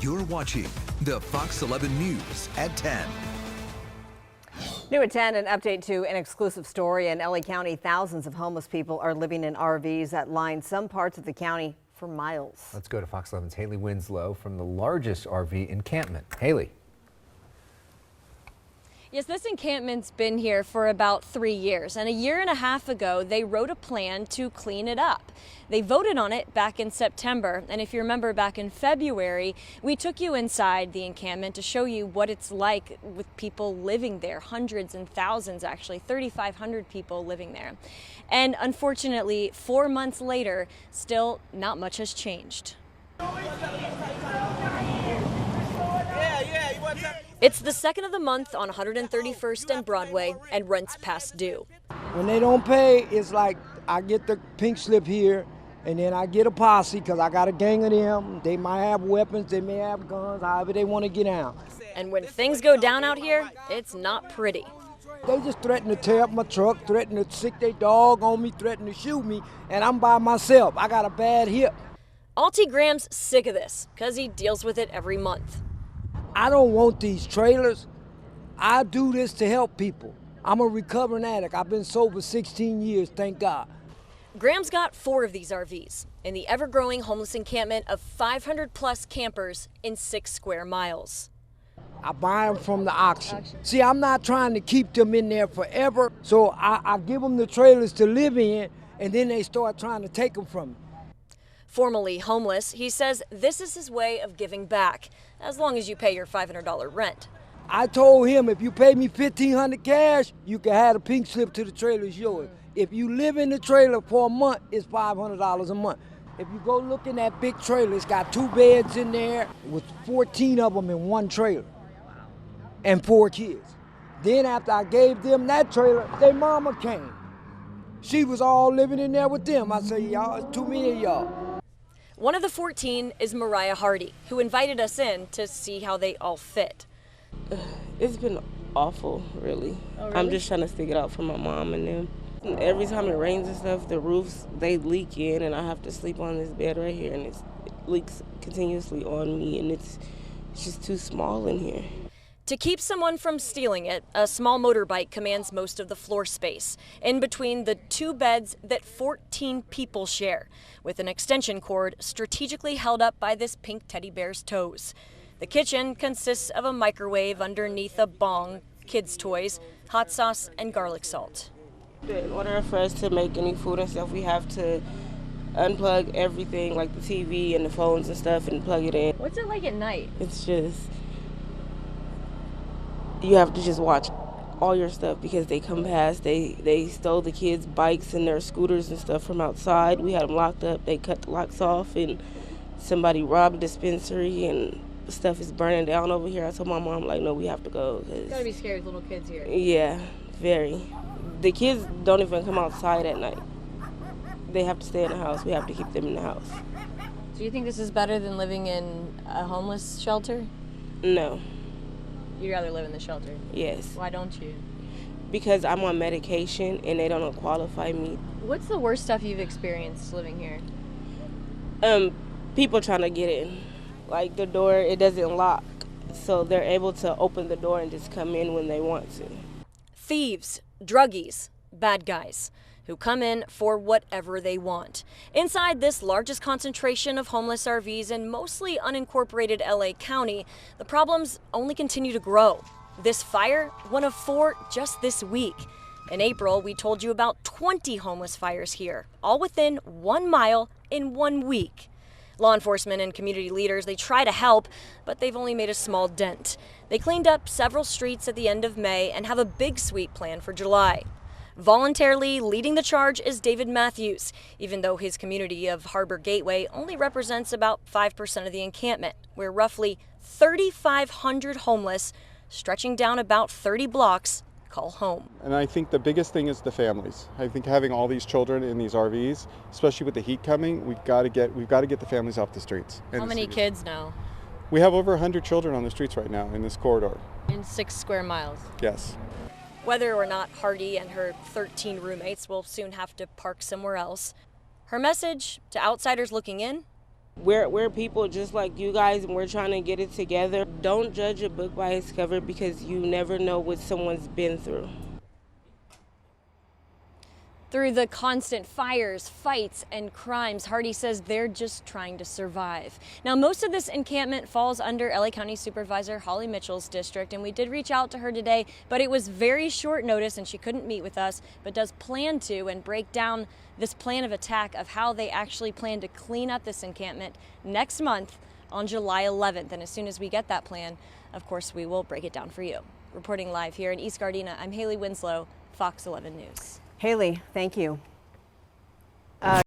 You're watching the Fox 11 News at 10. New at 10, an update to an exclusive story in LA County. Thousands of homeless people are living in RVs that line some parts of the county for miles. Let's go to Fox 11's Haley Winslow from the largest RV encampment. Haley. Yes, this encampment's been here for about 3 years, and a year and a half ago, they wrote a plan to clean it up. They voted on it back in September, and if you remember back in February, we took you inside the encampment to show you what it's like with people living there, hundreds and thousands actually, 3,500 people living there. And unfortunately, 4 months later, still not much has changed. It's the second of the month on 131st and Broadway, and rent's past due. When they don't pay, it's like I get the pink slip here, and then I get a posse because I got a gang of them. They might have weapons, they may have guns, however they want to get out. And when things go down out here, it's not pretty. They just threaten to tear up my truck, threaten to sick their dog on me, threaten to shoot me, and I'm by myself. I got a bad hip. Altie Graham's sick of this because he deals with it every month. I don't want these trailers. I do this to help people. I'm a recovering addict. I've been sober 16 years, thank God. Graham's got 4 of these RVs in the ever-growing homeless encampment of 500-plus campers in 6 square miles. I buy them from the auction. See, I'm not trying to keep them in there forever, so I give them the trailers to live in, and then they start trying to take them from me. Formerly homeless, he says this is his way of giving back, as long as you pay your $500 rent. I told him if you pay me $1,500 cash, you can have a pink slip to the trailer, it's yours. If you live in the trailer for a month, it's $500 a month. If you go look in that big trailer, it's got 2 beds in there with 14 of them in one trailer and 4 kids. Then after I gave them that trailer, their mama came. She was all living in there with them. I said, y'all, it's too many of y'all. One of the 14 is Mariah Hardy, who invited us in to see how they all fit. It's been awful, really. Oh, really? I'm just trying to stick it out for my mom and them. And every time it rains and stuff, the roofs, they leak in, and I have to sleep on this bed right here, and it leaks continuously on me, and it's just too small in here. To keep someone from stealing it, a small motorbike commands most of the floor space, in between the 2 beds that 14 people share, with an extension cord strategically held up by this pink teddy bear's toes. The kitchen consists of a microwave underneath a bong, kids' toys, hot sauce, and garlic salt. In order for us to make any food and stuff, we have to unplug everything, like the TV and the phones and stuff, and plug it in. What's it like at night? It's just, you have to just watch all your stuff because they come past. They stole the kids' bikes and their scooters and stuff from outside. We had them locked up. They cut the locks off, and somebody robbed a dispensary, and stuff is burning down over here. I told my mom, like, no, we have to go. It's gotta be scary with little kids here. Yeah, very. The kids don't even come outside at night. They have to stay in the house. We have to keep them in the house. Do you think this is better than living in a homeless shelter? No. You'd rather live in the shelter? Yes. Why don't you? Because I'm on medication and they don't qualify me. What's the worst stuff you've experienced living here? People trying to get in. Like the door, it doesn't lock. So they're able to open the door and just come in when they want to. Thieves, druggies, bad guys who come in for whatever they want. Inside this largest concentration of homeless RVs in mostly unincorporated LA County, the problems only continue to grow. This fire, one of 4 just this week. In April, we told you about 20 homeless fires here, all within 1 mile in 1 week. Law enforcement and community leaders, they try to help, but they've only made a small dent. They cleaned up several streets at the end of May and have a big sweep planned for July. Voluntarily leading the charge is David Matthews, even though his community of Harbor Gateway only represents about 5% of the encampment, where roughly 3,500 homeless, stretching down about 30 blocks, call home. And I think the biggest thing is the families. I think having all these children in these RVs, especially with the heat coming, we've got to get the families off the streets. How many kids now? We have over 100 children on the streets right now in this corridor. In 6 square miles. Yes. Whether or not Hardy and her 13 roommates will soon have to park somewhere else, her message to outsiders looking in, We're people just like you guys, and we're trying to get it together. Don't judge a book by its cover, because you never know what someone's been through. Through the constant fires, fights, and crimes, Hardy says they're just trying to survive. Now, most of this encampment falls under LA County Supervisor Holly Mitchell's district, and we did reach out to her today, but it was very short notice and she couldn't meet with us, but does plan to and break down this plan of attack of how they actually plan to clean up this encampment next month on July 11th. And as soon as we get that plan, of course, we will break it down for you. Reporting live here in East Gardena, I'm Haley Winslow, Fox 11 News. Haley, thank you.